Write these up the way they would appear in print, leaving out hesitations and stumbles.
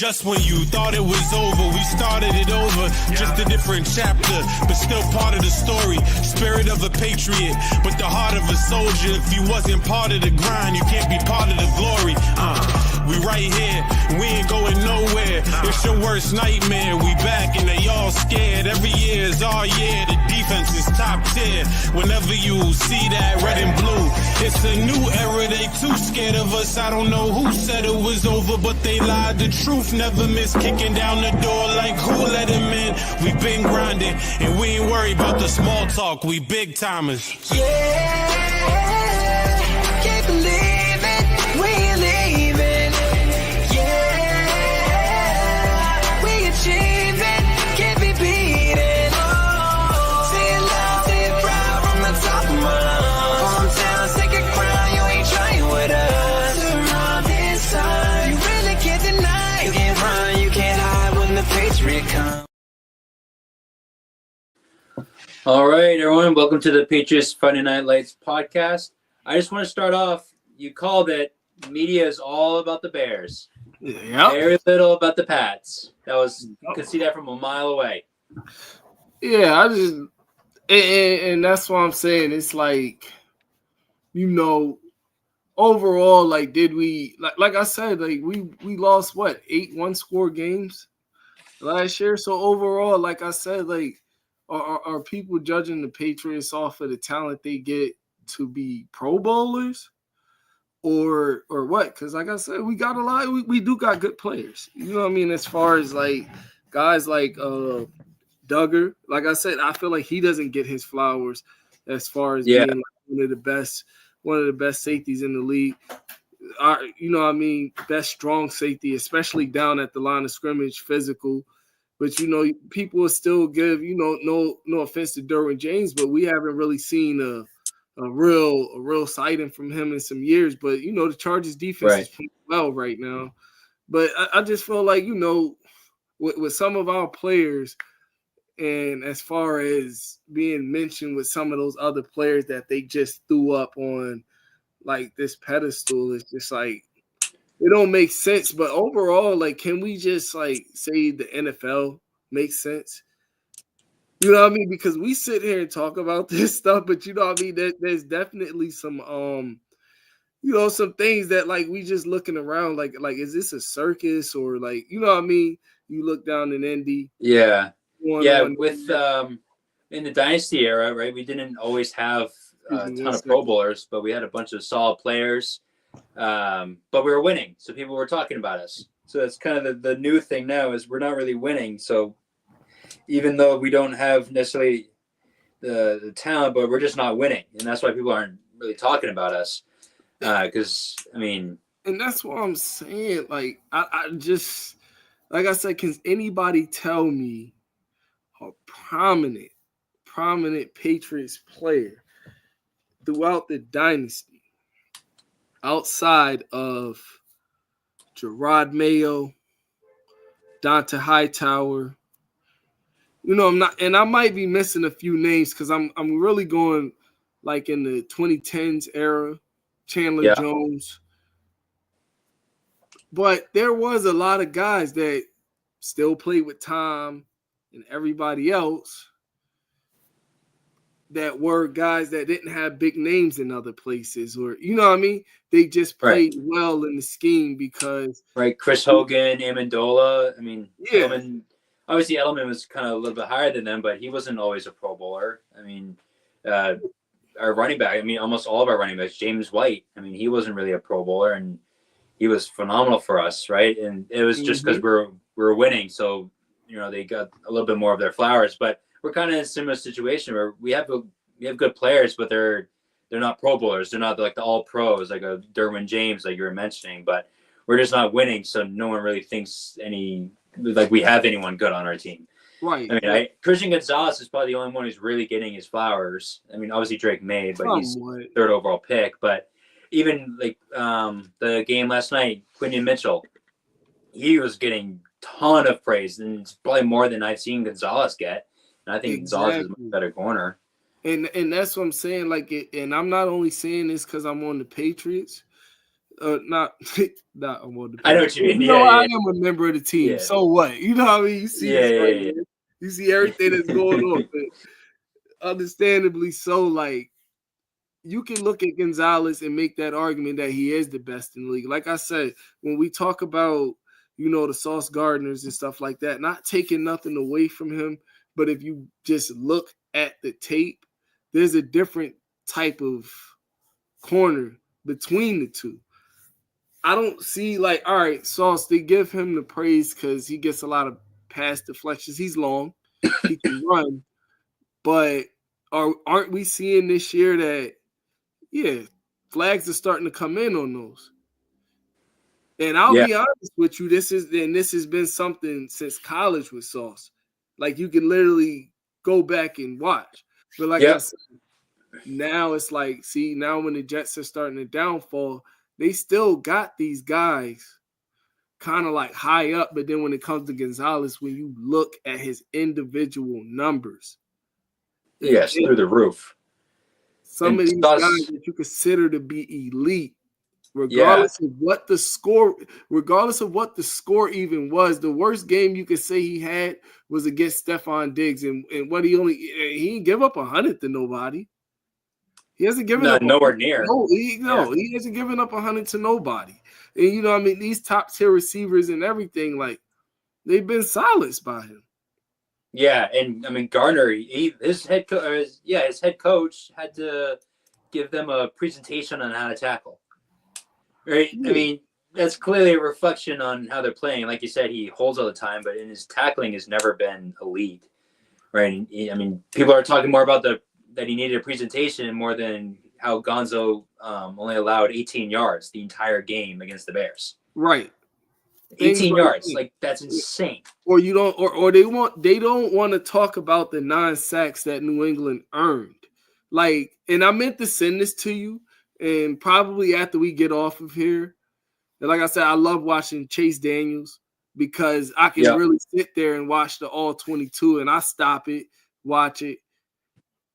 Just when you thought it was over, we started it over. Just a different chapter, but still part of the story. Spirit of a patriot, but the heart of a soldier. If you wasn't part of the grind, you can't be part of the glory. We right here, we ain't going nowhere. It's your worst nightmare. We back and they all scared. Every year is our year. The defense is top tier. Whenever you see that red and blue, it's a new era. They too scared of us. I don't know who said it was over, but they lied. The truth never miss, kicking down the door like who let him in. We been grinding and we ain't worried about the small talk. We big timers. Yeah, can't believe it, we ain't leaving. Yeah, we achieving, can't be beaten. Say it loud, say it proud from the top of my lungs. Hometown, take a crown, you ain't trying with us. Around this time, you really can't deny. You can't run, you can't hide when the Patriot comes. All right, everyone, welcome to the Patriots Friday Night Lights podcast. I just want to start off, you called it, media is all about the Bears. Yeah. Very little about the Pats. You could see that from a mile away. Yeah, and that's what I'm saying. It's like, overall, like, did we, like I said, like, we lost, 8 one-score games last year? So overall, like I said, like, are people judging the Patriots off of the talent they get to be Pro Bowlers, or what? Because like I said, we got a lot. We do got good players. You know what I mean? As far as like guys like Duggar, like I said, I feel like he doesn't get his flowers as far as being like one of the best safeties in the league. Best strong safety, especially down at the line of scrimmage, physical. But, people will still give, no offense to Derwin James, but we haven't really seen a real sighting from him in some years. But, the Chargers defense is playing well right now. But I just feel like, with some of our players, and as far as being mentioned with some of those other players that they just threw up on, like, this pedestal, it's just like, it don't make sense. But overall, like, can we just like say the NFL makes sense? You know what I mean? Because we sit here and talk about this stuff, but you know what I mean? There's definitely some some things that like we just looking around like is this a circus or like, you know what I mean? You look down in Indy. Yeah. Yeah, with in the dynasty era, right? We didn't always have a ton of Pro Bowlers, but we had a bunch of solid players. But we were winning, so people were talking about us. So that's kind of the new thing now is we're not really winning. So even though we don't have necessarily the talent, but we're just not winning, and that's why people aren't really talking about us. Because and that's what I'm saying. Like I just like I said, can anybody tell me a prominent Patriots player throughout the dynasty, outside of Gerard Mayo, Dante Hightower? I'm not, and I might be missing a few names because I'm really going like in the 2010s era, Chandler Jones. But there was a lot of guys that still played with Tom and everybody else that were guys that didn't have big names in other places, or you know what I mean? They just played well in the scheme because Chris Hogan, Amendola. Obviously Edelman was kind of a little bit higher than them, but he wasn't always a Pro Bowler. Our running back, almost all of our running backs, James White. He wasn't really a Pro Bowler, and he was phenomenal for us, right? And it was just because we're winning, so they got a little bit more of their flowers, but. We're kind of in a similar situation where we have good players, but they're not Pro Bowlers. They're not like the All Pros, like a Derwin James, like you were mentioning. But we're just not winning, so no one really thinks we have anyone good on our team. Right. Christian Gonzalez is probably the only one who's really getting his flowers. Obviously Drake May, but he's third overall pick. But even like the game last night, Quinton Mitchell, he was getting a ton of praise, and it's probably more than I've seen Gonzalez get. I think Gonzalez is a much better corner. And that's what I'm saying. Like, and I'm not only saying this because I'm on the Patriots. not not on the I know what you mean. You know, Yeah, I yeah, am a member of the team. Yeah. So what? You know what I mean? You see Yeah, this yeah, right yeah. here. You see everything that's going on. But understandably so, like you can look at Gonzalez and make that argument that he is the best in the league. Like I said, when we talk about, you know, the Sauce Gardners and stuff like that, not taking nothing away from him, but if you just look at the tape, there's a different type of corner between the two. I don't see like, all right, Sauce, they give him the praise because he gets a lot of pass deflections. He's long, he can run, but aren't we seeing this year that yeah, flags are starting to come in on those? And I'll Yeah. be honest with you, this has been something since college with Sauce. Like you can literally go back and watch. But like I said, now it's like, see, now when the Jets are starting to downfall, they still got these guys kind of like high up. But then when it comes to Gonzalez, when you look at his individual numbers, Yes, through the roof. some And of these Sauce, guys that you consider to be elite, yeah, regardless of what the score even was, the worst game you could say he had was against Stephon Diggs, and what he didn't give up 100 to nobody. He hasn't given up nowhere near. He hasn't given up 100 to nobody. And you know, I mean, these top tier receivers and everything, like they've been silenced by him. Yeah, and I mean Gardner, his head coach had to give them a presentation on how to tackle. Right? Yeah. I mean, that's clearly a reflection on how they're playing. Like you said, he holds all the time, but in his tackling has never been elite. Right? And I mean, people are talking more about that he needed a presentation more than how Gonzo only allowed 18 yards the entire game against the Bears. Right. 18 yards, like that's insane. Or you don't, or they don't want to talk about the 9 sacks that New England earned. Like, and I meant to send this to you, and probably after we get off of here. And like I said, I love watching Chase Daniels because I can really sit there and watch the all 22, and I stop it, watch it.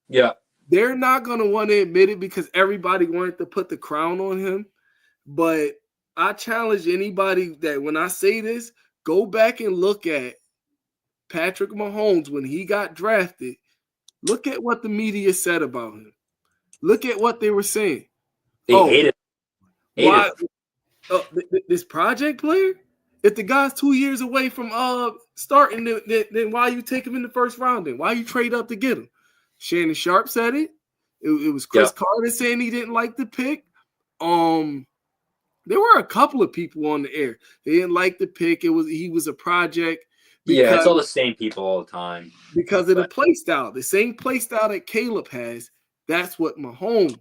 Yeah. They're not gonna want to admit it because everybody wanted to put the crown on him, but I challenge anybody that when I say this, go back and look at Patrick Mahomes when he got drafted. Look at what the media said about him. Look at what they were saying. They hated why this project player? If the guy's 2 years away from starting, then why you take him in the first round? Then why you trade up to get him? Shannon Sharp said it. It was Chris Carter saying he didn't like the pick. There were a couple of people on the air. They didn't like the pick. He was a project. Because, it's all the same people all the time. Because of the play style. The same play style that Caleb has, that's what Mahomes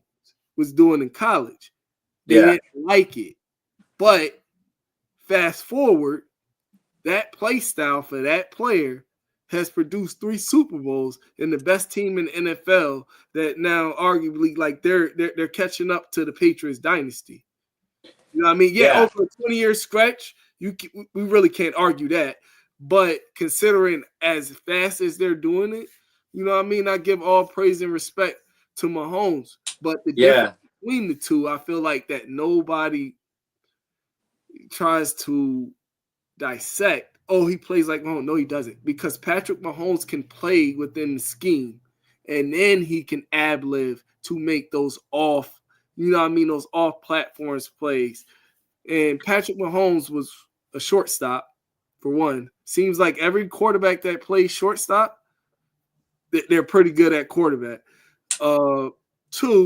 was doing in college. They didn't like it. But fast forward, that play style for that player has produced 3 Super Bowls and the best team in the NFL that now arguably like they're catching up to the Patriots dynasty. You know what I mean? Yeah. Over a 20-year stretch, we really can't argue that. But considering as fast as they're doing it, you know what I mean? I give all praise and respect to Mahomes. But the difference between the two, I feel like that nobody tries to dissect. Oh, he plays like Mahomes. No, he doesn't. Because Patrick Mahomes can play within the scheme. And then he can ad-lib to make those off, you know what I mean, those off-platforms plays. And Patrick Mahomes was a shortstop, for one. Seems like every quarterback that plays shortstop, they're pretty good at quarterback. 2,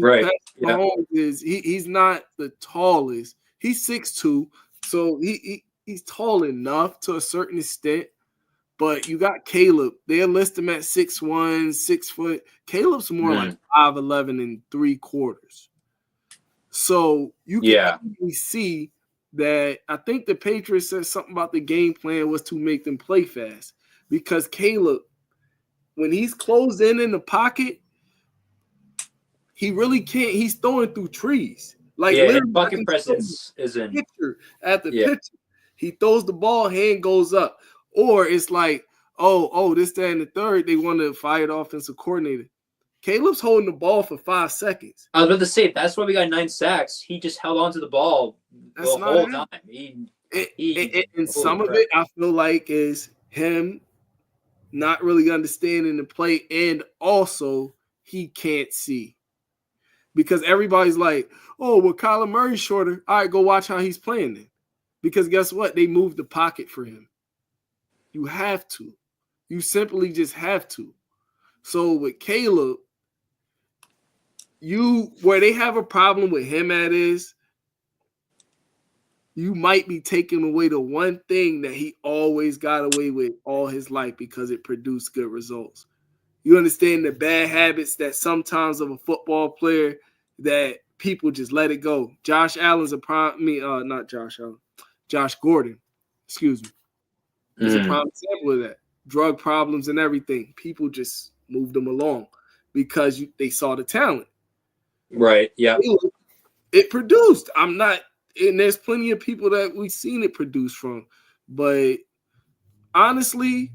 Patrick Mahomes he's not the tallest. He's 6'2", so he's tall enough to a certain extent. But you got Caleb. They list him at 6'1", 6 foot. Caleb's more like 5'11" and 3/4. So you can clearly see that I think the Patriots said something about the game plan was to make them play fast. Because Caleb, when he's closed in the pocket, he really can't. He's throwing through trees. Like his pocket presence isn't. Picture after picture. He throws the ball, hand goes up. Or it's like, this, that, and the third, they want to fire the offensive coordinator. Caleb's holding the ball for 5 seconds. I was about to say, that's why we got 9 sacks. He just held on to the ball That's the not whole him. time. He And holy some of crap. it I feel like is him not really understanding the play, and also he can't see. Because everybody's like, oh, well, Kyler Murray's shorter. All right, go watch how he's playing then. Because guess what? They moved the pocket for him. You have to. You simply just have to. So with Caleb, where they have a problem with him at is you might be taking away the one thing that he always got away with all his life because it produced good results. You understand the bad habits that sometimes of a football player that people just let it go. Josh Allen's not Josh Allen. Josh Gordon, excuse me, is a prime example of that. Drug problems and everything. People just moved them along because they saw the talent. Right. Yeah. It produced. And there's plenty of people that we've seen it produce from. But honestly,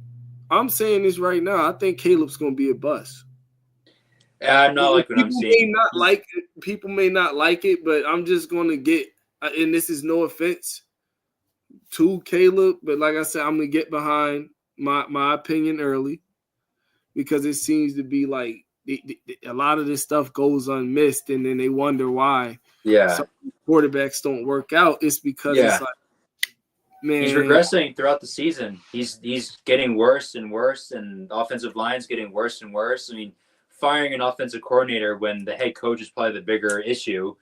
I'm saying this right now. I think Caleb's going to be a bust. I'm not like what I'm seeing. People may not like it, but I'm just going to get, and this is no offense to Caleb, but like I said, I'm going to get behind my opinion early because it seems to be like a lot of this stuff goes unmissed, and then they wonder why some quarterbacks don't work out. It's because it's like, man, he's regressing throughout the season. He's getting worse and worse, and the offensive line's getting worse and worse. I mean, firing an offensive coordinator when the head coach is probably the bigger issue,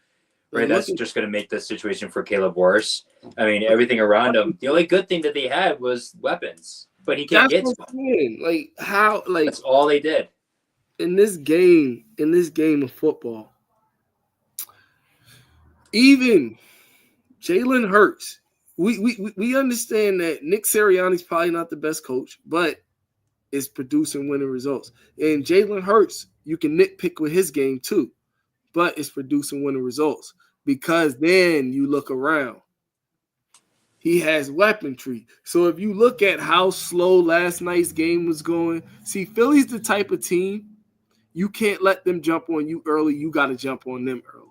right? That's just going to make the situation for Caleb worse. I mean, everything around him. The only good thing that they had was weapons, but he can't get to them. Like how? Like that's all they did in this game of football. Even Jalen Hurts. We understand that Nick Sirianni's probably not the best coach, but is producing winning results. And Jalen Hurts, you can nitpick with his game too, but it's producing winning results because then you look around. He has weaponry. So if you look at how slow last night's game was going, see, Philly's the type of team you can't let them jump on you early. You got to jump on them early.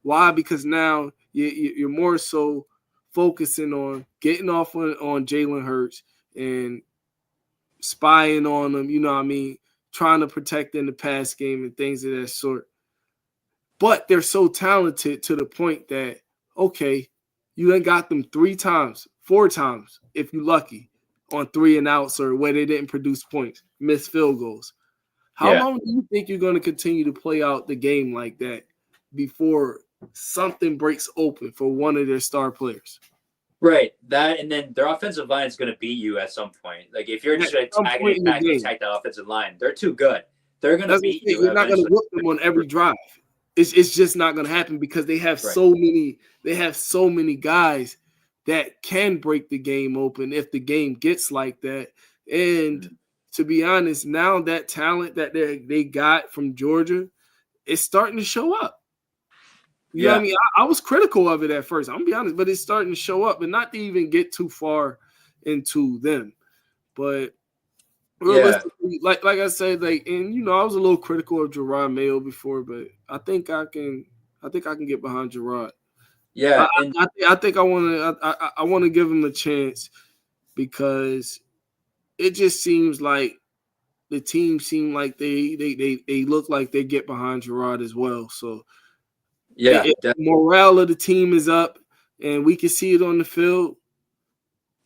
Why? Because now you're more so focusing on getting off on Jalen Hurts and spying on them, you know what I mean, trying to protect in the pass game and things of that sort. But they're so talented to the point that, okay, you done got them 3 times, 4 times, if you're lucky, on 3 and outs or where they didn't produce points, missed field goals. How long do you think you're going to continue to play out the game like that before something breaks open for one of their star players? Right. That, and then their offensive line is going to beat you at some point. Like if you're just going to attack that offensive line, they're too good. They're going to beat you. You're not going to whip them on every drive. It's just not going to happen because they have so many. They have so many guys that can break the game open if the game gets like that. And to be honest, now that talent that they got from Georgia is starting to show up. You know what I mean? I was critical of it at first. I'm gonna be honest, but it's starting to show up, and not to even get too far into them. But realistically, like I said, like, and you know, I was a little critical of Gerard Mayo before, but I think I can get behind Gerard. Yeah, I think I want to give him a chance because it just seems like the team seem like they look like they get behind Gerard as well. So if the morale of the team is up and we can see it on the field,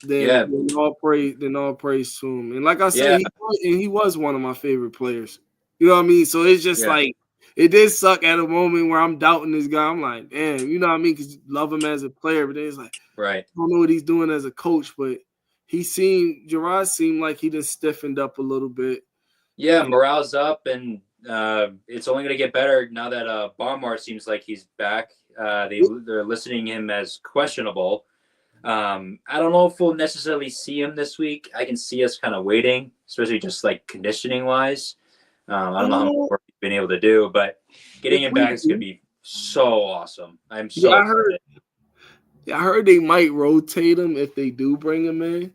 then all praise to him. And like I said, he was one of my favorite players. You know what I mean? So it's just like it did suck at a moment where I'm doubting this guy. I'm like, damn, you know what I mean? Because you love him as a player, but then it's like, I don't know what he's doing as a coach, but Gerard seemed like he just stiffened up a little bit. Yeah, morale's up, and it's only going to get better now that Barmore seems like he's back. They're listing him as questionable. I don't know if we'll necessarily see him this week. I can see us kind of waiting, especially just like conditioning wise. I don't know how much work he's been able to do, but getting him back is going to be so awesome. I'm so excited. I heard they might rotate him if they do bring him in.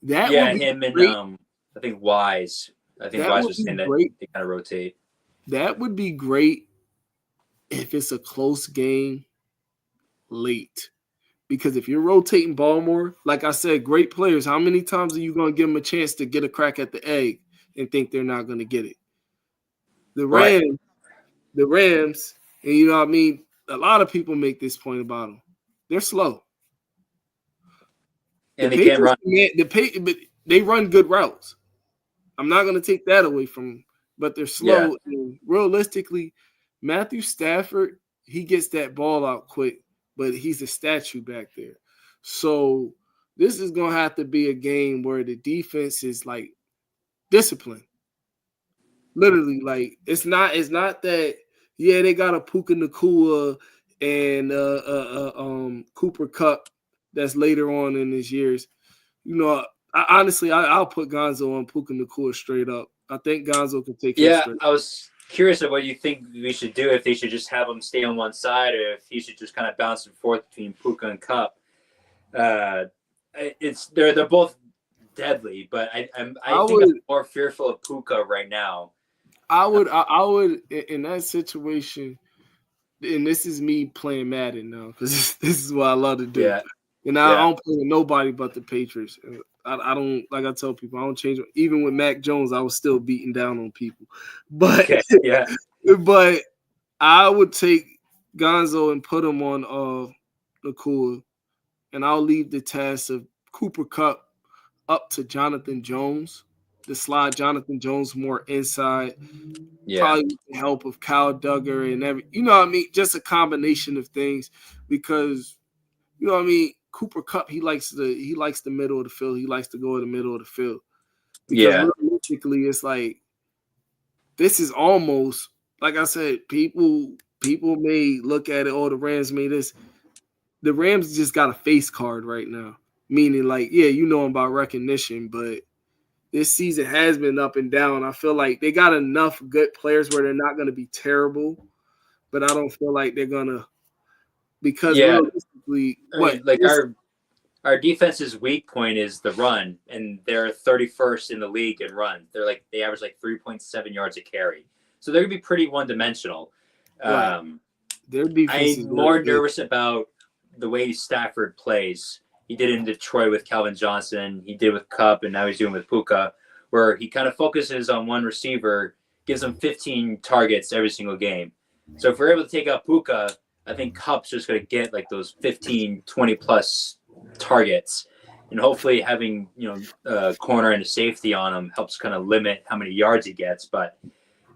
Him and I think Wise. I think Wise was saying that they kind of rotate. That would be great if it's a close game late. Because if you're rotating Baltimore, like I said, great players, how many times are you going to give them a chance to get a crack at the egg and think they're not going to get it? The Right. Rams, and you know what I mean? A lot of people make this point about them. They're slow. The And they can't Patriots, run. but they run good routes. I'm not going to take that away from them, but they're slow. Yeah. And realistically, Matthew Stafford, he gets that ball out quick, but he's a statue back there. So this is going to have to be a game where the defense is like disciplined. Literally, like it's not that. Yeah, they got a Puka Nakua and Cooper Cup that's later on in his years. You know, I'll put Gonzo on Puka Nakua straight up. I think Gonzo can take him Yeah, straight. I was curious of what you think we should do, if they should just have him stay on one side or if he should just kind of bounce and forth between Puka and Cup. They're both deadly, but I think I'm more fearful of Puka right now. I would in that situation, and this is me playing Madden now because this is what I love to do. Yeah. And I don't play with nobody but the Patriots. I don't, like I tell people, I don't change. Even with Mac Jones, I was still beating down on people. But Okay, yeah, but I would take Gonzo and put him on Nakua, and I'll leave the task of Cooper Cup up to Jonathan Jones to slide Jonathan Jones more inside. yeah, Probably with the help of Kyle Duggar and you know what I mean? Just a combination of things because you know what I mean? Cooper Cup, he likes the middle of the field. He likes to go in the middle of the field. Because realistically, it's like this is almost like I said, people may look at it, oh, the Rams made this. The Rams just got a face card right now. Meaning, like, yeah, you know about recognition, but this season has been up and down. I feel like they got enough good players where they're not going to be terrible, but I don't feel like they're going to because realistically, our defense's weak point is the run, and they're 31st in the league in run. They average like 3.7 yards a carry, so they're gonna be pretty one-dimensional. Right. Their defense I'm more nervous about the way Stafford plays. He did in Detroit with Calvin Johnson. He did with Cup, and now he's doing with Puka, where he kind of focuses on one receiver, gives him 15 targets every single game. So if we're able to take out Puka, I think Cup's just going to get like those 15, 20-plus targets. And hopefully having, a corner and a safety on him helps kind of limit how many yards he gets. But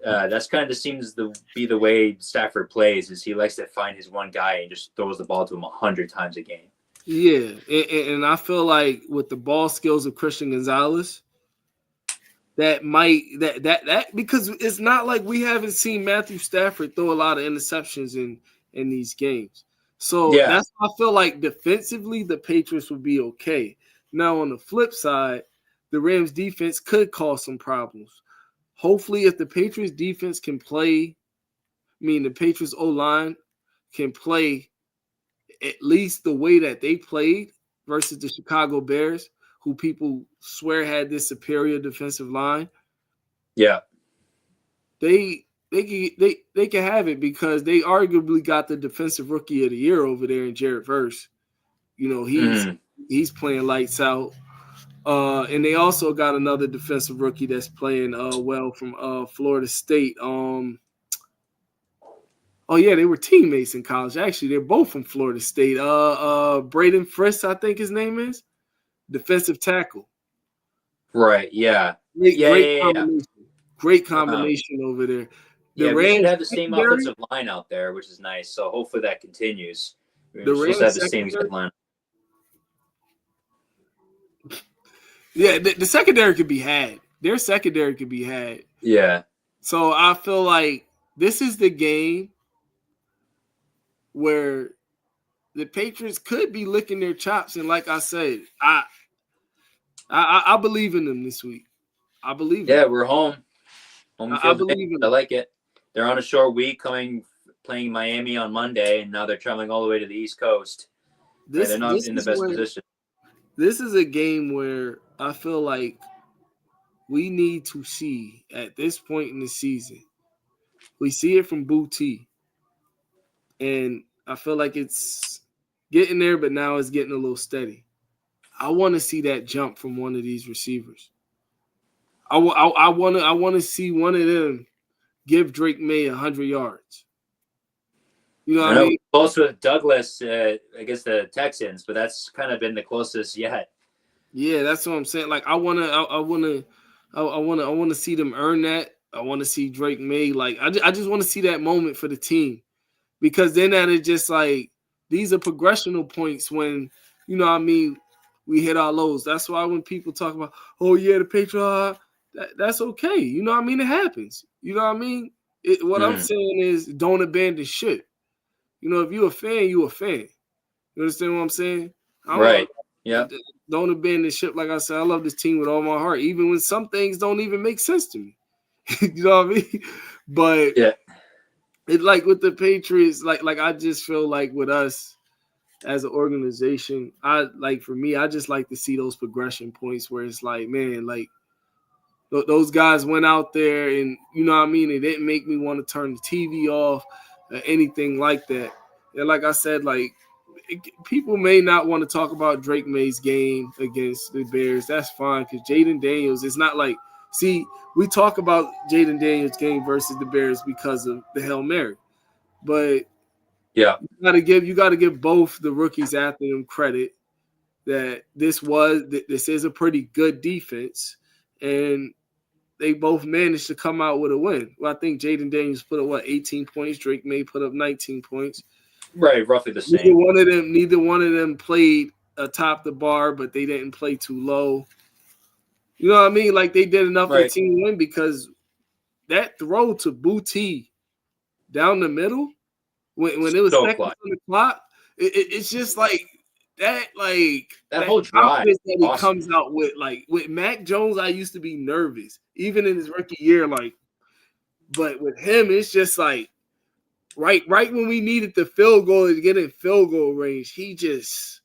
that's kind of just seems to be the way Stafford plays, is he likes to find his one guy and just throws the ball to him 100 times a game. Yeah, and I feel like with the ball skills of Christian Gonzalez, that because it's not like we haven't seen Matthew Stafford throw a lot of interceptions in these games. So that's why I feel like defensively the Patriots would be okay. Now on the flip side, the Rams defense could cause some problems. Hopefully, if the Patriots defense can play, the Patriots O-line can play at least the way that they played versus the Chicago Bears, who people swear had this superior defensive line. Yeah. They can have it because they arguably got the defensive rookie of the year over there in Jared Verse. He's playing lights out. And they also got another defensive rookie that's playing well from Florida State. Oh yeah, they were teammates in college. Actually, they're both from Florida State. Braden Frisk, I think his name is, defensive tackle. Right. Yeah. Great combination over there. We should have the same offensive line out there, which is nice. So hopefully that continues. We're supposed to have the same exact line. Yeah, the secondary could be had. Their secondary could be had. Yeah. So I feel like this is the game where the Patriots could be licking their chops. And like I said, I believe in them this week. I believe. Yeah, we're home. I believe in them. I like it. They're on a short week, playing Miami on Monday, and now they're traveling all the way to the East Coast. They're not in the best position. This is a game where I feel like we need to see at this point in the season. We see it from Booty. And I feel like it's getting there, but now it's getting a little steady. I want to see that jump from one of these receivers. I want to see one of them give Drake May 100 yards. You know I what I know mean? close with Douglas against the Texans, but that's kind of been the closest yet. Yeah, that's what I'm saying. Like I want to see them earn that. I want to see Drake May. Like I just want to see that moment for the team, because then that is just like these are progressional points when you know what I mean we hit our lows. That's why when people talk about, oh yeah, the Patriots, that's okay. You know what I mean? It happens. You know what I mean? What I'm saying is don't abandon shit. You know, if you're a fan, you a fan. You understand what I'm saying? Right. Yeah. Don't abandon ship. Like I said, I love this team with all my heart, even when some things don't even make sense to me. You know what I mean? But yeah, it like with the Patriots, like I just feel like with us as an organization, for me, I just like to see those progression points where it's like, man, like those guys went out there and you know what I mean, it didn't make me want to turn the TV off or anything like that. And like I said, like people may not want to talk about Drake May's game against the Bears. That's fine because Jaden Daniels is not like, see, we talk about Jaden Daniels' game versus the Bears because of the Hail Mary. But yeah, you gotta give both the rookies after them credit that this is a pretty good defense, and they both managed to come out with a win. Well, I think Jaden Daniels put up 18 points. Drake May put up 19 points. right, roughly the same. Neither one of them played atop the bar, but they didn't play too low. You know what I mean? Like they did enough for the team to win because that throw to Booty down the middle when it was so seconds on the clock, it's just like that whole drive confidence that he awesome. comes out with. Like with Mac Jones, I used to be nervous, even in his rookie year. Like, but with him, it's just like right when we needed the field goal to get in field goal range, he just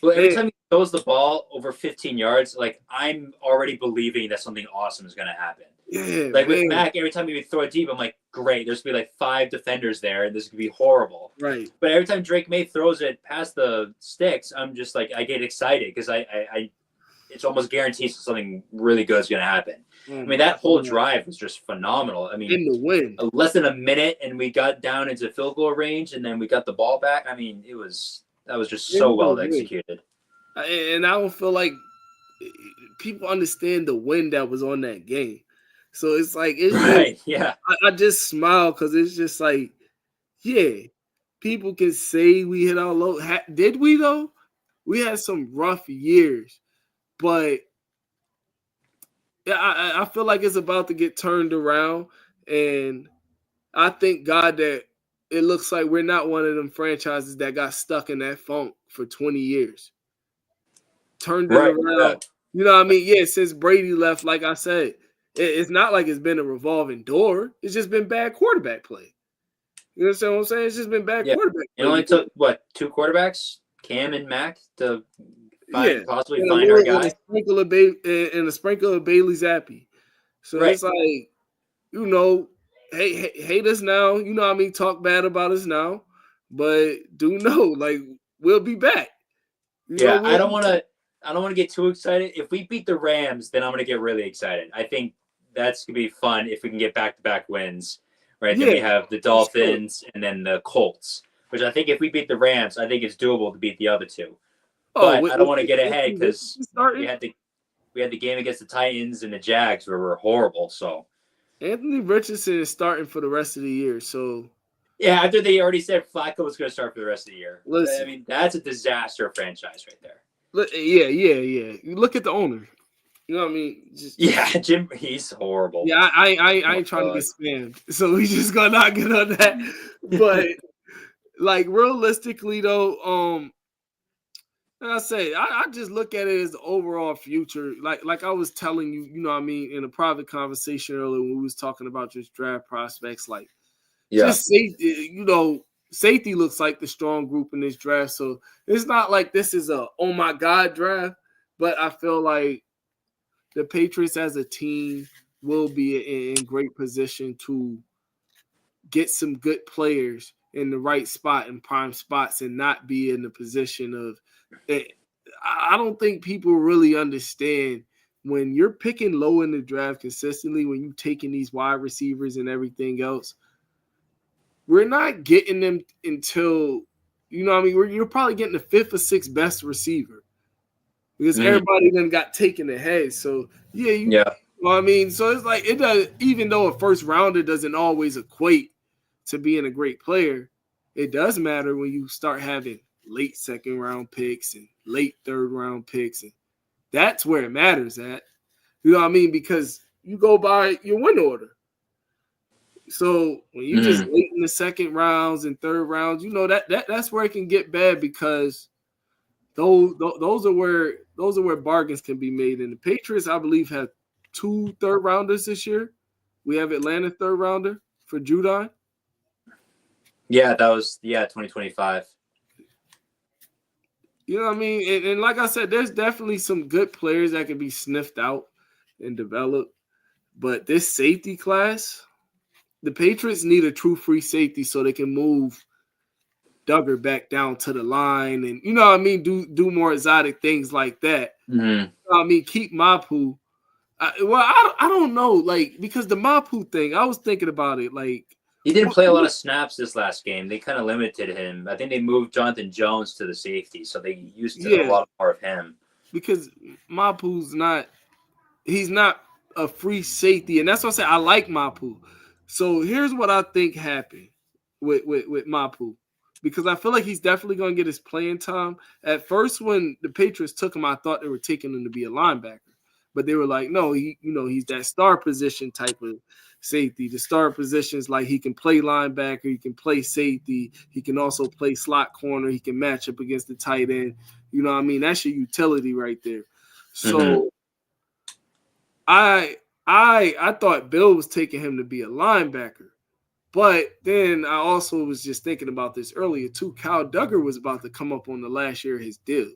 every time he throws the ball over 15 yards, like I'm already believing that something awesome is going to happen. Yeah, like with Mac, every time he would throw it deep, I'm like, great, there's gonna be like 5 defenders there, and this could be horrible. Right. But every time Drake May throws it past the sticks, I'm just like, I get excited because I it's almost guaranteed something really good is gonna happen. I mean, that whole drive was just phenomenal. I mean, in the win, less than a minute, and we got down into field goal range, and then we got the ball back. I mean, that was just so well executed. And I don't feel like people understand the win that was on that game. So it's like yeah. I just smile because it's just like, yeah, people can say we hit our low. Did we though? We had some rough years, but yeah, I feel like it's about to get turned around, and I thank God that it looks like we're not one of them franchises that got stuck in that funk for 20 years. Turned it around. You know what I mean? Yeah, since Brady left, like I said, it's not like it's been a revolving door. It's just been bad quarterback play. You understand what I'm saying? It's just been bad quarterback play. It only took, 2 quarterbacks, Cam and Mac, to possibly find our guy? And a sprinkle of Bailey Zappi. So it's like, you know, hate us now. You know what I mean? Talk bad about us now. But do know, like, we'll be back. I don't want to get too excited. If we beat the Rams, then I'm going to get really excited. I think that's going to be fun if we can get back-to-back wins, right? Yeah, then we have the Dolphins and then the Colts, which I think if we beat the Rams, I think it's doable to beat the other two. But I don't want to get ahead because we had the game against the Titans and the Jags where we're horrible. So Anthony Richardson is starting for the rest of the year. So yeah, after they already said Flacco was going to start for the rest of the year. Listen, I mean, that's a disaster franchise right there. Yeah. You look at the owner. You know what I mean? Jim, he's horrible. Yeah, I ain't trying to get spammed, so we just gonna not get on that. But like realistically though, like I say, I just look at it as the overall future. Like I was telling you, you know what I mean, in a private conversation earlier when we was talking about just draft prospects, like just safety, you know, safety looks like the strong group in this draft. So it's not like this is a oh my God draft, but I feel like the Patriots as a team will be in great position to get some good players in the right spot in prime spots and not be in the position of it. I don't think people really understand when you're picking low in the draft consistently, when you're taking these wide receivers and everything else, we're not getting them until, you know what I mean, you're probably getting the fifth or sixth best receiver because everybody then got taken ahead. So, yeah, you know what I mean? So it's like, it does, even though a first rounder doesn't always equate to being a great player, it does matter when you start having late second round picks and late third round picks. And that's where it matters at. You know what I mean? Because you go by your win order. So when you just late in the second rounds and third rounds, you know that's where it can get bad because those are where bargains can be made. And the Patriots, I believe, have 2 third rounders this year. We have Atlanta third rounder for Judon. Yeah, that was 2025. You know what I mean? And like I said, there's definitely some good players that can be sniffed out and developed. But this safety class, the Patriots need a true free safety so they can move Duggar back down to the line and, you know what I mean, do more exotic things like that. You know what I mean, keep Mapu. I don't know, like, because the Mapu thing, I was thinking about it, like, he didn't play a lot of snaps this last game. They kind of limited him. I think they moved Jonathan Jones to the safety, so they used a lot more of him. Because Mapu's he's not a free safety, and that's what I say. I like Mapu. So here's what I think happened with Mapu, because I feel like he's definitely going to get his playing time. At first, when the Patriots took him, I thought they were taking him to be a linebacker, but they were like, no, he's that star position type of safety. The star positions, like, he can play linebacker, he can play safety, he can also play slot corner, he can match up against the tight end. You know what I mean? That's your utility right there. So I thought Bill was taking him to be a linebacker. But then I also was just thinking about this earlier too. Kyle Duggar was about to come up on the last year of his deal.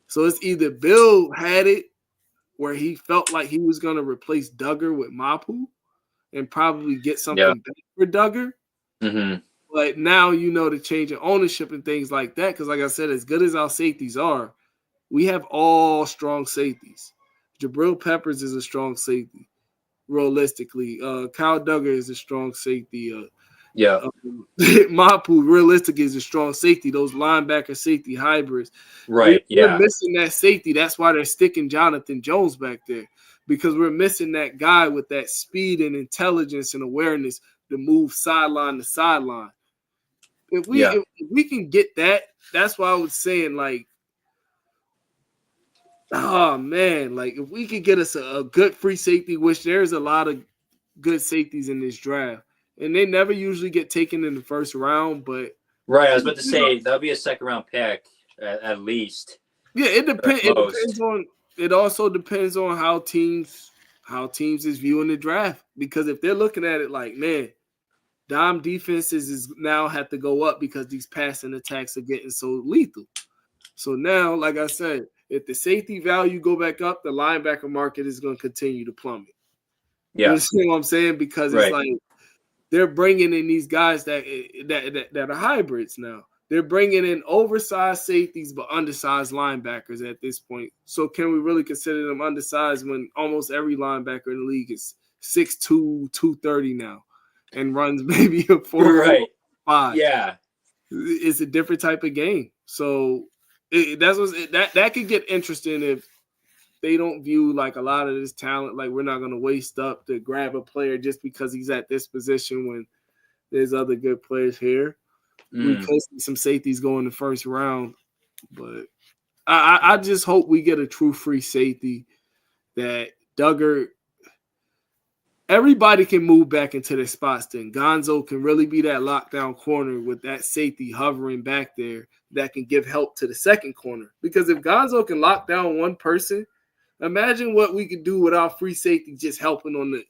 So it's either Bill had it where he felt like he was going to replace Duggar with Mapu and probably get something better for Duggar. But now, you know, the change in ownership and things like that, because like I said, as good as our safeties are, we have all strong safeties. Jabril Peppers is a strong safety, realistically. Kyle Duggar is a strong safety. Mapu, realistically, is a strong safety. Those linebacker safety hybrids. We're missing that safety. That's why they're sticking Jonathan Jones back there, because we're missing that guy with that speed and intelligence and awareness to move sideline to sideline. If we can get that, that's why I was saying, like, oh man, like, if we could get us a good free safety, which there's a lot of good safeties in this draft, and they never usually get taken in the first round. But I was about to say that'll be a second round pick at least. Yeah, it depends. It also depends on how teams is viewing the draft, because if they're looking at it like, man, Dom defenses is now have to go up because these passing attacks are getting so lethal. So now, like I said, if the safety value go back up, the linebacker market is going to continue to plummet. You understand what I'm saying? Because it's like they're bringing in these guys that are hybrids now. They're bringing in oversized safeties but undersized linebackers at this point. So can we really consider them undersized when almost every linebacker in the league is 6'2", 230 now? And runs maybe a 4.5. Yeah, it's a different type of game. So that could get interesting if they don't view, like, a lot of this talent, like, we're not going to waste up to grab a player just because he's at this position when there's other good players here. We could see some safeties go in the first round, but I just hope we get a true free safety that Duggar. Everybody can move back into their spots then. Gonzo can really be that lockdown corner with that safety hovering back there that can give help to the second corner. Because if Gonzo can lock down one person, imagine what we could do with our free safety just helping on the...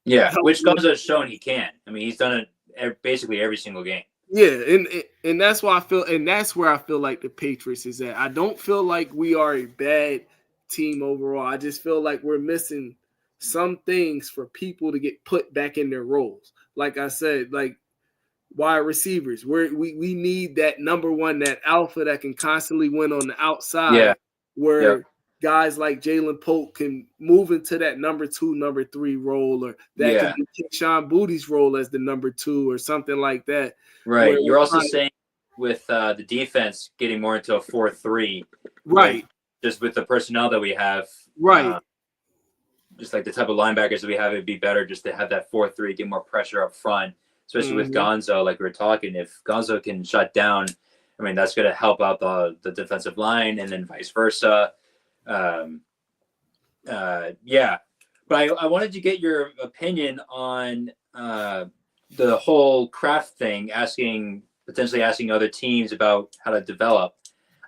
Yeah, which Gonzo has shown he can. I mean, he's done it basically every single game. Yeah, and that's why I feel, and that's where I feel like the Patriots is at. I don't feel like we are a bad team overall. I just feel like we're missing some things for people to get put back in their roles. Like I said, like, wide receivers. We need that number one, that alpha that can constantly win on the outside. Yeah. Where guys like Jalen Polk can move into that number 2, number 3 role, or that can be Sean Booty's role as the number 2 or something like that. Right. You're also saying with the defense getting more into a 4-3. Right. Just with the personnel that we have. Right. Just like the type of linebackers that we have, it'd be better just to have that 4-3, get more pressure up front, especially with Gonzo, like we were talking. If Gonzo can shut down, I mean, that's going to help out the defensive line, and then vice versa. Yeah. But I wanted to get your opinion on the whole craft thing, potentially asking other teams about how to develop.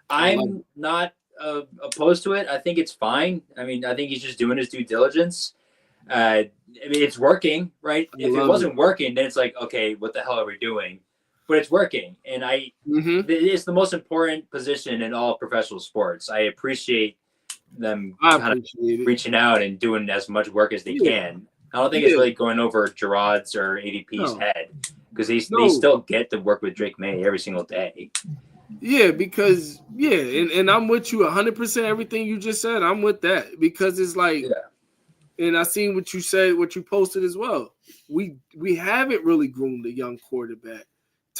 I'm not opposed to it. I think it's fine. I mean, I think he's just doing his due diligence. I mean, it's working, right? If it wasn't working, then it's like, okay, what the hell are we doing? But it's working, and it's the most important position in all professional sports. I appreciate them reaching out and doing as much work as they can. I don't think it's really going over Gerard's or ADP's head, because they still get to work with Drake May every single day. Yeah, because and I'm with you 100%. Everything you just said, I'm with that, because it's like, and I seen what you said, what you posted as well. We haven't really groomed a young quarterback.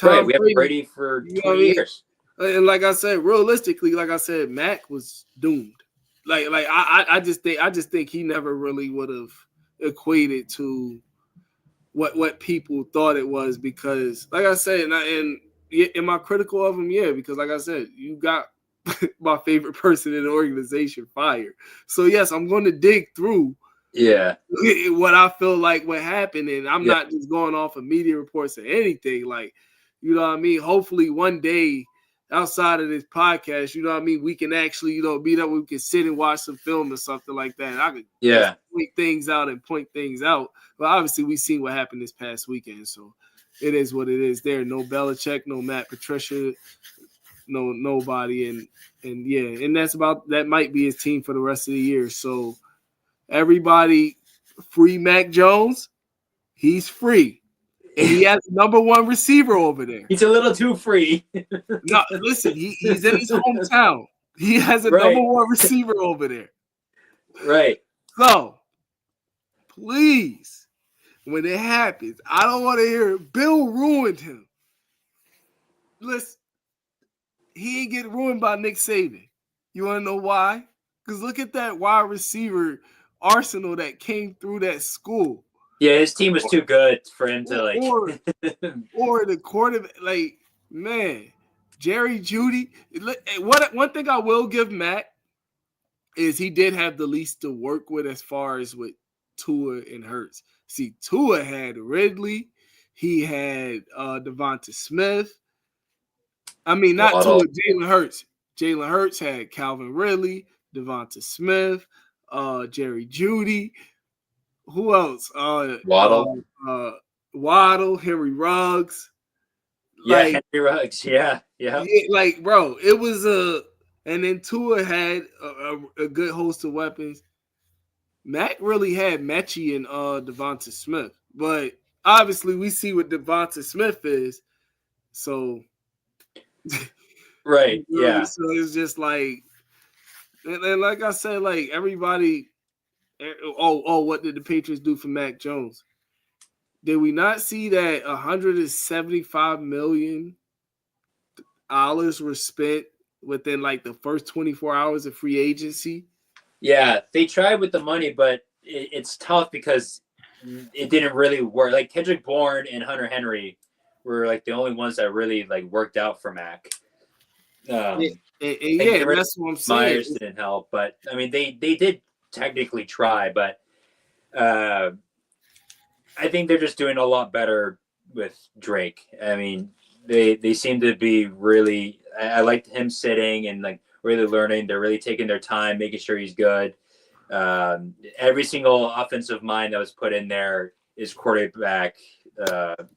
We have Brady for 20 years, and like I said, realistically, like I said, Mac was doomed. I just think he never really would have equated to what people thought it was, because, like I said, and am I critical of him? Yeah, because like I said, you got my favorite person in the organization fired. So yes, I'm going to dig through what I feel like what happened, and I'm not just going off of media reports or anything. Like, you know what I mean? Hopefully one day outside of this podcast, you know what I mean, we can actually, you know, meet up, we can sit and watch some film or something like that. And I could point things out. But obviously we seen what happened this past weekend, so it is what it is. There, no Belichick, no Matt Patricia, no nobody, and that might be his team for the rest of the year. So everybody, free Mac Jones. He's free, and he has number 1 receiver over there. He's a little too free. No, listen, he's in his hometown. He has a number 1 receiver over there. Right. So please, when it happens, I don't want to hear Bill ruined him. Listen, he ain't get ruined by Nick Saban. You want to know why? Because look at that wide receiver arsenal that came through that school. Yeah, his team was too good for him to like. Or the quarterback, like, man, Jerry Jeudy. One thing I will give Matt is he did have the least to work with as far as with Tua and Hurts. See, Tua had Ridley. He had Devonta Smith. I mean, not Tua, Jalen Hurts. Jalen Hurts had Calvin Ridley, Devonta Smith, Jerry Jeudy. Who else? Waddle. Waddle, Henry Ruggs. Henry Ruggs. Yeah. Like, bro, it was and then Tua had a good host of weapons. Mac really had Mechie and Devonta Smith, but obviously we see what Devonta Smith is. So, right, yeah. So it's just like, and like I said, like everybody. What did the Patriots do for Mac Jones? Did we not see that $175 million were spent within like the first 24 hours of free agency? Yeah, they tried with the money, but it's tough because it didn't really work. Like Kendrick Bourne and Hunter Henry were like the only ones that really like worked out for Mac. That's what I'm saying. Myers didn't help, but I mean they did technically try, but I think they're just doing a lot better with Drake. I mean, they seem to be really. I liked him sitting and like really learning. They're really taking their time, making sure he's good. Every single offensive mind that was put in there is quarterback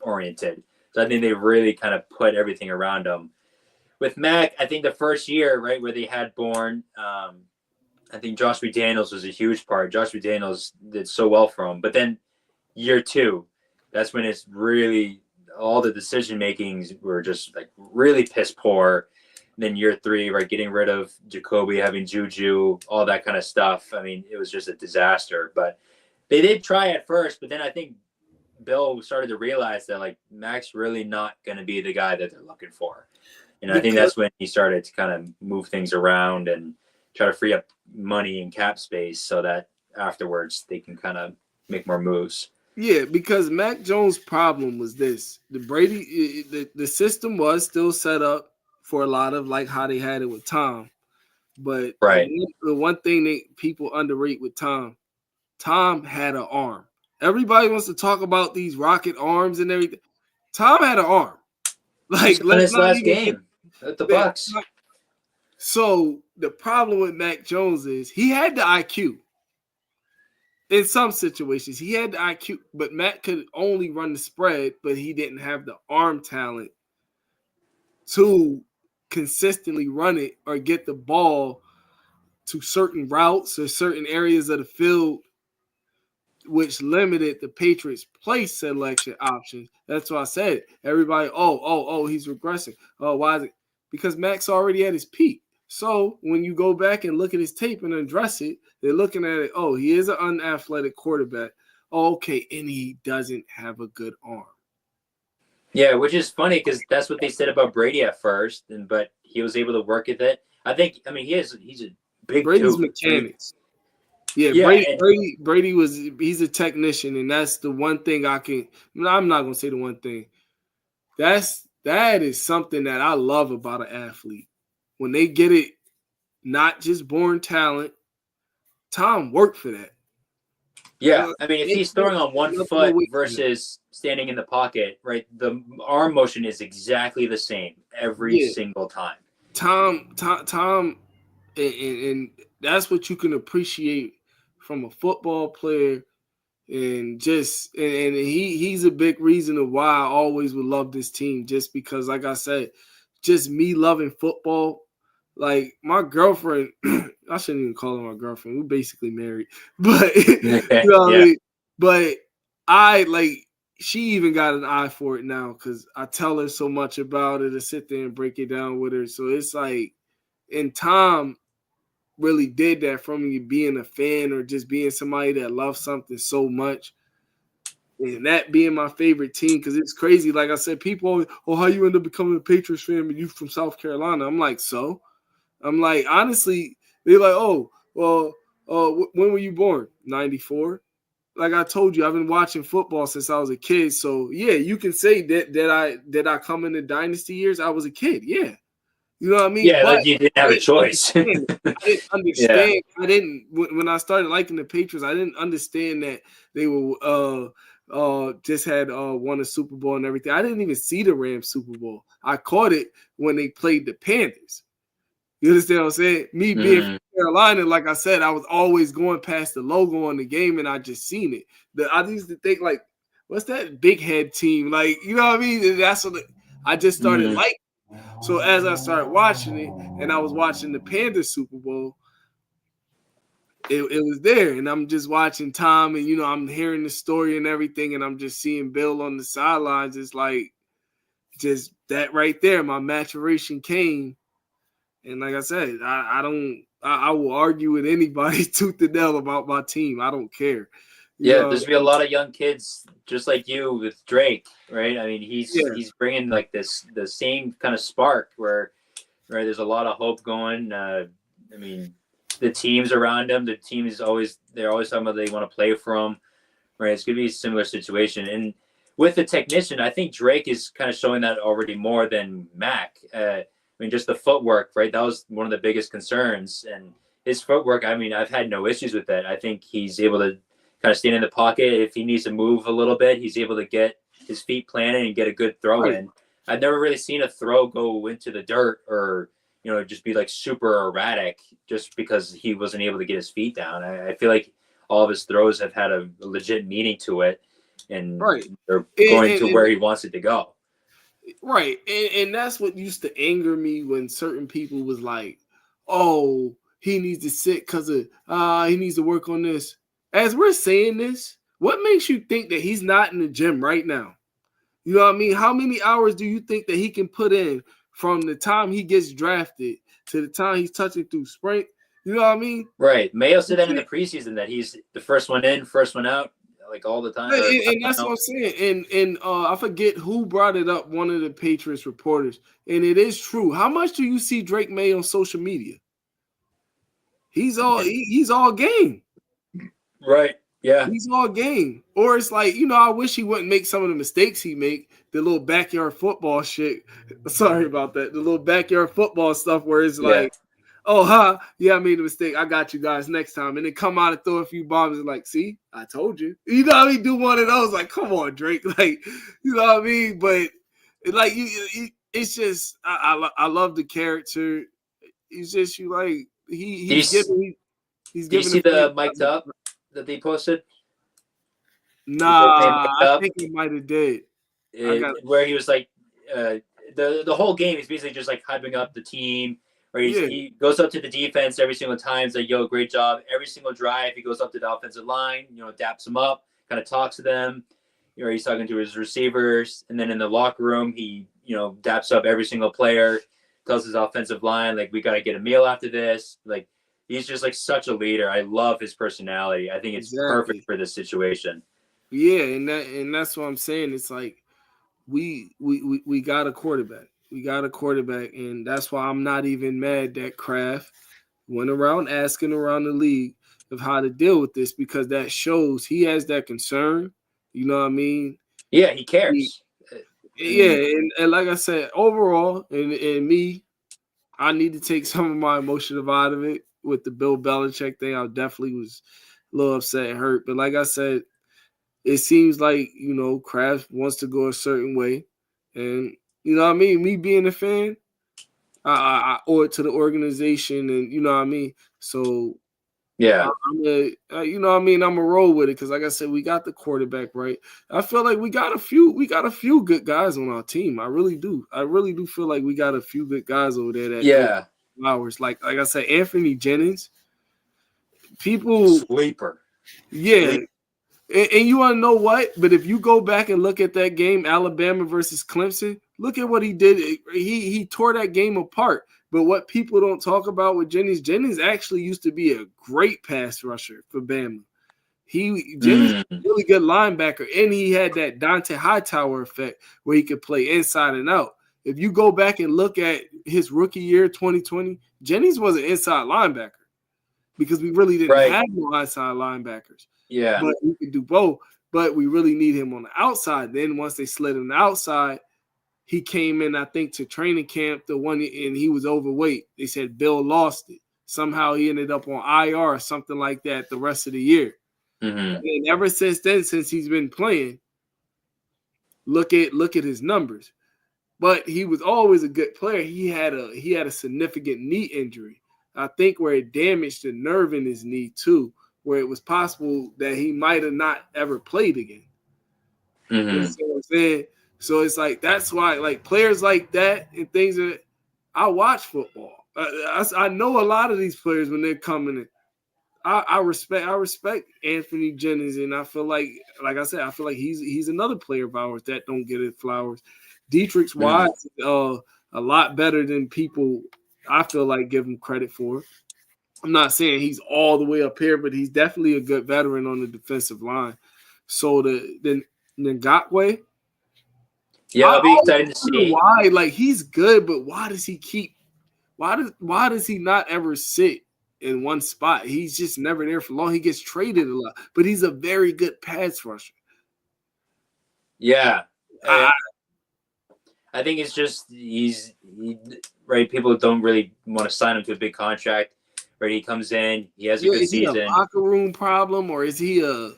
oriented. So I think they really kind of put everything around him. With Mac, I think the first year, right, where they had Bourne, I think Josh McDaniels was a huge part. Josh McDaniels did so well for him. But then year 2, that's when it's really all the decision makings were just like really piss poor. And then year 3, right, getting rid of Jacoby, having Juju, all that kind of stuff. I mean, it was just a disaster. But they did try at first, but then I think Bill started to realize that like Mac's really not going to be the guy that they're looking for. And I think that's when he started to kind of move things around and try to free up money and cap space so that afterwards they can kind of make more moves. Yeah, because Mac Jones' problem was this: the system was still set up for a lot of like how they had it with Tom, but right, the one thing that people underrate with Tom had an arm. Everybody wants to talk about these rocket arms and everything. Tom had an arm. Like, let's his last game at the Bucks. So the problem with Mac Jones is he had the IQ. In some situations, he had the IQ, but Matt could only run the spread, but he didn't have the arm talent to consistently run it or get the ball to certain routes or certain areas of the field, which limited the Patriots' play selection options. That's why I said everybody, he's regressing. Oh, why is it? Because Max already at his peak. So when you go back and look at his tape and address it, they're looking at it. Oh, he is an unathletic quarterback. Oh, okay, and he doesn't have a good arm. Yeah, which is funny because that's what they said about Brady at first, but he was able to work with it. I mean, he's a big Brady's dude. mechanics. Yeah, he's a technician, and that's the one thing I'm not gonna say the one thing. That is something that I love about an athlete. When they get it, not just born talent. Tom worked for that. Yeah, I mean, if he's throwing on one foot versus standing in the pocket, right, the arm motion is exactly the same every single time. Tom, and that's what you can appreciate from a football player, and he's a big reason of why I always would love this team, just because, like I said, just me loving football. Like my girlfriend, I shouldn't even call her my girlfriend. We're basically married, but you know what I mean? But she even got an eye for it now because I tell her so much about it to sit there and break it down with her. So it's like, and Tom really did that from you being a fan or just being somebody that loves something so much. And that being my favorite team, because it's crazy. Like I said, people always, how you end up becoming a Patriots fan when you from South Carolina? I'm like, so? I'm like, honestly, they're like, when were you born? 94. Like I told you, I've been watching football since I was a kid. So yeah, you can say that I come in the dynasty years. I was a kid. Yeah. You know what I mean? Yeah, like you didn't have a choice. I didn't understand. Yeah. I didn't when I started liking the Patriots, I didn't understand that they were just had won a Super Bowl and everything. I didn't even see the Rams Super Bowl. I caught it when they played the Panthers. You understand what I'm saying? Me being from Carolina, like I said, I was always going past the logo on the game and I just seen it. I used to think like, what's that big head team? Like, you know what I mean? And that's what I just started liking. So as I started watching it and I was watching the Panthers Super Bowl, it was there. And I'm just watching Tom and, I'm hearing the story and everything. And I'm just seeing Bill on the sidelines. It's like just that right there. My maturation came. And like I said, I will argue with anybody tooth and nail about my team. I don't care. There's be a lot of young kids just like you with Drake, right? I mean, he's bringing like the same kind of spark where, right? There's a lot of hope going. I mean, the teams around him, they're always talking about they want to play for him, right? It's gonna be a similar situation. And with the technician, I think Drake is kind of showing that already more than Mac. I mean, just the footwork, right? That was one of the biggest concerns. And his footwork, I mean, I've had no issues with that. I think he's able to kind of stand in the pocket. If he needs to move a little bit, he's able to get his feet planted and get a good throw in. I've never really seen a throw go into the dirt or, just be like super erratic just because he wasn't able to get his feet down. I feel like all of his throws have had a legit meaning to it, and they're going to where he wants it to go. Right. And that's what used to anger me when certain people was like, oh, he needs to sit because he needs to work on this. As we're saying this, what makes you think that he's not in the gym right now? You know what I mean? How many hours do you think that he can put in from the time he gets drafted to the time he's touching through spring? You know what I mean? Right. Mayo said that in the preseason that he's the first one in, first one out, like all the time. And that's what I'm saying. And I forget who brought it up, one of the Patriots reporters. And it is true. How much do you see Drake May on social media? He's all game. Right. Yeah. He's all game. Or it's like, I wish he wouldn't make some of the mistakes he make. The little backyard football shit. Sorry about that. The little backyard football stuff where it's like, oh, yeah, I made a mistake. I got you guys next time. And then come out and throw a few bombs and like, see, I told you. You know what I mean? Do one of those. Like, come on, Drake. Like, you know what I mean? But like, it's just, I love the character. It's just, he's giving. Did you see the mic'd up that they posted? Nah, I think he might have did. Where he was like, the whole game, he's basically just like hyping up the team. Where he goes up to the defense every single time. He's like, yo, great job. Every single drive, he goes up to the offensive line, daps them up, kind of talks to them. He's talking to his receivers. And then in the locker room, he, daps up every single player, tells his offensive line, like, we got to get a meal after this. Like, he's just like such a leader. I love his personality. I think it's perfect for this situation. Yeah, and that's what I'm saying. It's like we got a quarterback. We got a quarterback, and that's why I'm not even mad that Kraft went around asking around the league of how to deal with this, because that shows he has that concern. You know what I mean? Yeah, he cares. And like I said, overall, and me, I need to take some of my emotion out of it with the Bill Belichick thing. I definitely was a little upset and hurt. But like I said, it seems like, Kraft wants to go a certain way. And, you know what I mean? Me being a fan, I owe it to the organization, and you know what I mean? So, yeah, I'm a roll with it because, like I said, we got the quarterback right. I feel like we got a few good guys on our team. I really do. I really do feel like we got a few good guys over there. Flowers, like I said, Anthony Jennings. People sleeper. Yeah. And you want to know what? But if you go back and look at that game, Alabama versus Clemson, look at what he did. He tore that game apart. But what people don't talk about with Jennings actually used to be a great pass rusher for Bama. Jennings was a really good linebacker, and he had that Dante Hightower effect where he could play inside and out. If you go back and look at his rookie year, 2020, Jennings was an inside linebacker because we really didn't have no outside linebackers. Yeah. But he could do both. But we really need him on the outside. Then once they slid him the outside, he came in, I think, to training camp, and he was overweight. They said Bill lost it. Somehow he ended up on IR or something like that the rest of the year. Mm-hmm. And ever since then, since he's been playing, look at his numbers. But he was always a good player. He had a significant knee injury, I think, where it damaged the nerve in his knee too, where it was possible that he might have not ever played again. Mm-hmm. You know what I'm saying? So it's like, that's why, like, players like that and things that I watch football. I know a lot of these players when they're coming in. I respect Anthony Jennings, and I feel like I said, I feel like he's another player of ours that don't get his flowers. Dietrich's Wise is a lot better than people, I feel like, give him credit for. I'm not saying he's all the way up here, but he's definitely a good veteran on the defensive line. So the Ngakwe, yeah, I'll be excited to see why. Like, he's good, but why does he not ever sit in one spot? He's just never there for long. He gets traded a lot, but he's a very good pass rusher. Yeah, I think it's just right. People don't really want to sign him to a big contract. Right, he comes in, he has a good season. Is he a locker room problem, or is he a?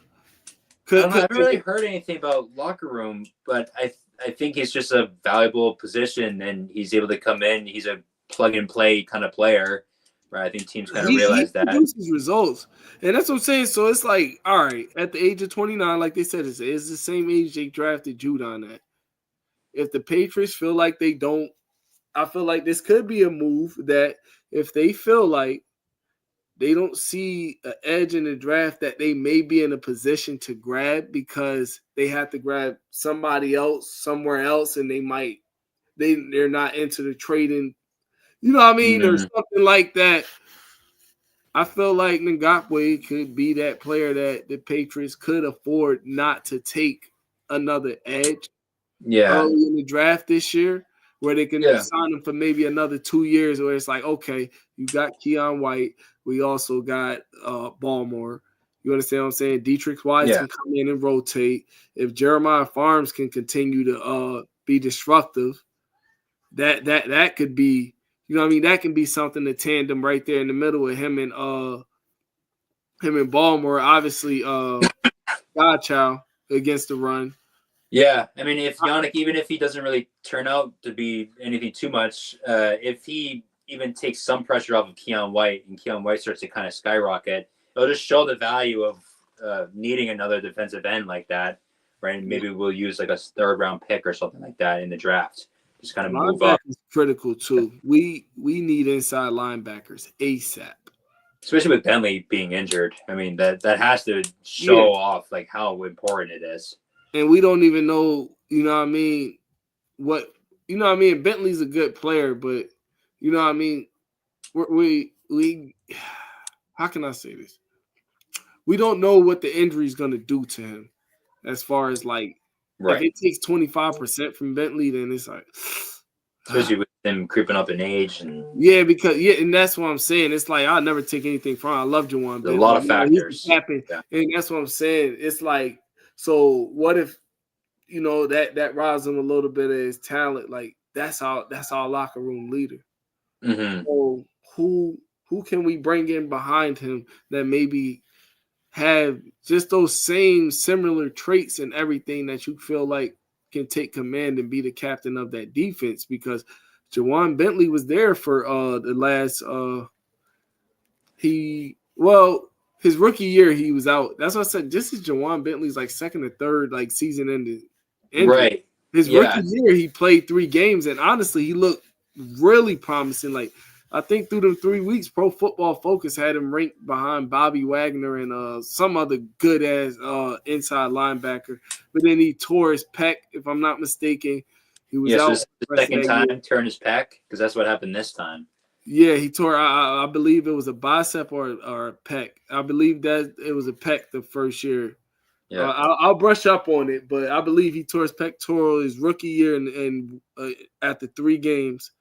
I haven't really heard anything about locker room, but I think he's just a valuable position, and he's able to come in. He's a plug and play kind of player, right? I think teams kind of realize that. He produces results, and that's what I'm saying. So it's like, all right, at the age of 29, like they said, it's the same age they drafted Judon at. If the Patriots feel like they don't, I feel like this could be a move that if they feel like they don't see an edge in the draft that they may be in a position to grab because they have to grab somebody else somewhere else, and they're not into the trading, you know what I mean, or something like that. I feel like Ngakwe could be that player that the Patriots could afford not to take another edge Yeah. early in the draft this year, where they can Yeah. sign him for maybe another 2 years, where it's like, okay, you got Keon White, we also got Baltimore. You understand what I'm saying? Dietrich Wise can come in and rotate. If Jeremiah Farms can continue to be disruptive, that could be, you know what I mean, that can be something to tandem right there in the middle of him and Baltimore. Obviously, Godchild against the run. Yeah, I mean, if Yannick, even if he doesn't really turn out to be anything too much, if he even takes some pressure off of Keon White and Keon White starts to kind of skyrocket, it'll just show the value of needing another defensive end like that, right? And maybe we'll use like a 3rd round pick or something like that in the draft. Just kind of move up. Is critical too. We need inside linebackers ASAP. Especially with Bentley being injured. I mean, that has to show off like how important it is. And we don't even know, you know what I mean, Bentley's a good player, but you know what I mean, we how can I say this? We don't know what the injury is going to do to him as far as like, if it takes 25% from Bentley, then it's like, especially with them creeping up in age. And and that's what I'm saying. It's like, I'll never take anything from him. I love Juwan Bentley. A lot of factors. And that's what I'm saying. It's like, so what if, you know, that robs him a little bit of his talent? Like, that's our locker room leader. Mm-hmm. So who can we bring in behind him that maybe have just those same similar traits and everything that you feel like can take command and be the captain of that defense? Because Juwan Bentley was there for the last his rookie year he was out. That's what I said. This is Juwan Bentley's like 2nd or 3rd like season ending. Right. His rookie year he played 3 games, and honestly he looked really promising. Like, I think through the 3 weeks, Pro Football Focus had him ranked behind Bobby Wagner and some other good ass inside linebacker. But then he tore his pec, if I'm not mistaken. He was out so the second time, turn his pec, because that's what happened this time. Yeah, he tore. I believe it was a bicep or a pec. I believe that it was a pec the first year. Yeah, I'll brush up on it, but I believe he tore his pectoral his rookie year, and after 3 games.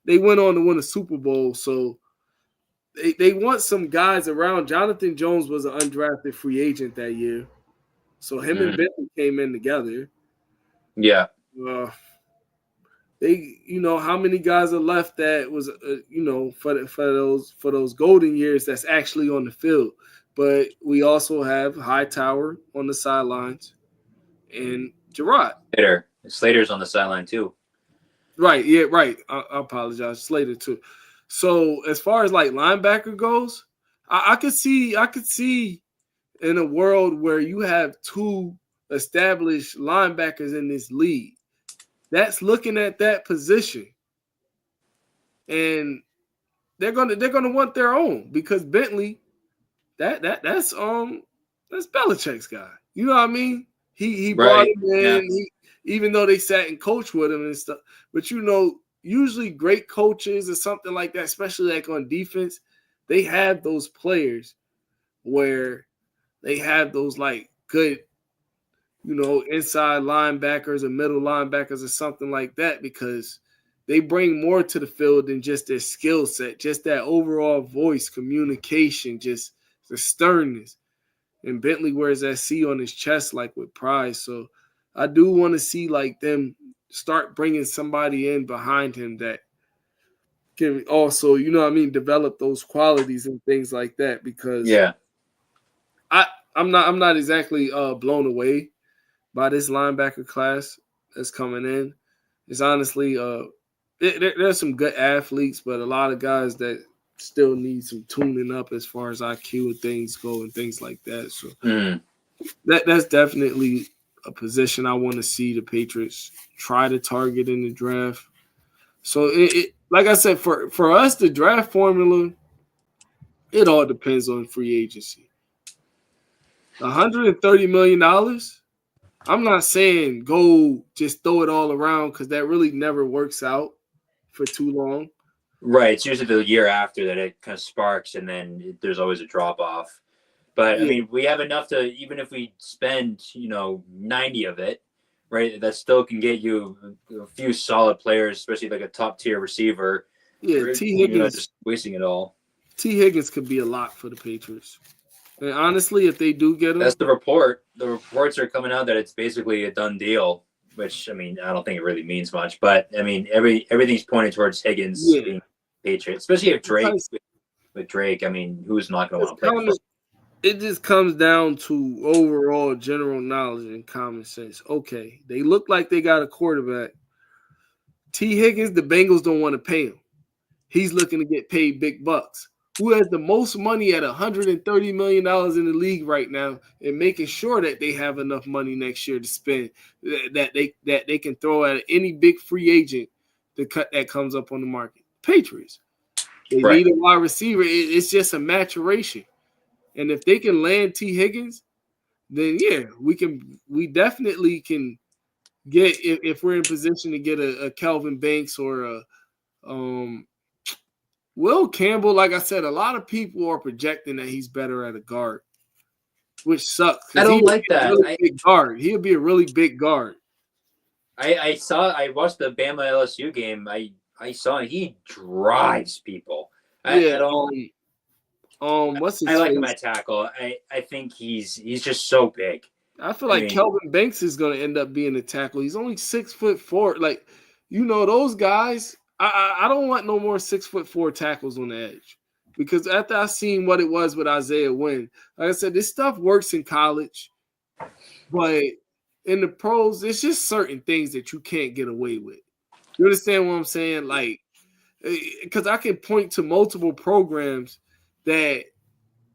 They went on to win a Super Bowl, so they want some guys around. Jonathan Jones was an undrafted free agent that year, so him and Bentley came in together. Yeah. They, you know, how many guys are left that was, you know, for those golden years that's actually on the field? But we also have Hightower on the sidelines and Gerard. Slater's on the sideline too. Right, yeah, right. I apologize. Slater too. So as far as like linebacker goes, I could see in a world where you have 2 established linebackers in this league, that's looking at that position, and they're gonna want their own, because Bentley, that's Belichick's guy. You know what I mean? He brought him in. Yeah. Even though they sat and coached with him and stuff. But, you know, usually great coaches or something like that, especially like on defense, they have those players where they have those like good, you know, inside linebackers or middle linebackers or something like that, because they bring more to the field than just their skill set, just that overall voice, communication, just the sternness. And Bentley wears that C on his chest like with pride. So I do want to see like them start bringing somebody in behind him that can also, you know what I mean, develop those qualities and things like that, because I'm not exactly blown away by this linebacker class that's coming in. It's honestly there's some good athletes, but a lot of guys that still need some tuning up as far as IQ and things go and things like that. So that's definitely a position I want to see the Patriots try to target in the draft. So it like I said, for us, the draft formula It all depends on free agency. $130 million. I'm not saying go just throw it all around because that really never works out for too long. Right. It's usually the year after that it kind of sparks, and then there's always a drop off. But I Yeah, mean, we have enough to, even if we spend 90 of it, right? That still can get you a few solid players, especially like a top tier receiver. yeah. Or, T. Higgins, just wasting it all. T. Higgins could be a lot for the Patriots. And honestly, if they do get him, That's the report. The reports are coming out that it's basically a done deal. Which, I mean, I don't think it really means much, but I mean, everything's pointing towards Higgins yeah, being Patriot, especially if Drake because with Drake. I mean, who's not going to it's want to play kind for? of it just comes down to overall general knowledge and common sense. Okay, they look like they got a quarterback. T. Higgins, the Bengals don't want to pay him. He's looking to get paid big bucks. Who has the most money at $130 million in the league right now and making sure that they have enough money next year to spend that they can throw at any big free agent that comes up on the market? Patriots. They Right. need a wide receiver. It's just a maturation. And if they can land T. Higgins, then yeah, we definitely can get if we're in position to get a Calvin Banks or a Will Campbell. Like I said, a lot of people are projecting that he's better at a guard, which sucks I because don't he'll like be a that. really big guard. He'll be a really big guard. I watched the Bama LSU game. I saw he drives people. I Yeah. don't. What's his I like face? him at tackle. I think he's just so big. I feel I like mean, Kelvin Banks is going to end up being a tackle. He's only 6'4". Like, those guys. I don't want no more 6'4" tackles on the edge because after I seen what it was with Isaiah Wynn, like I said, this stuff works in college, but in the pros, it's just certain things that you can't get away with. You understand what I'm saying? Like, because I can point to multiple programs that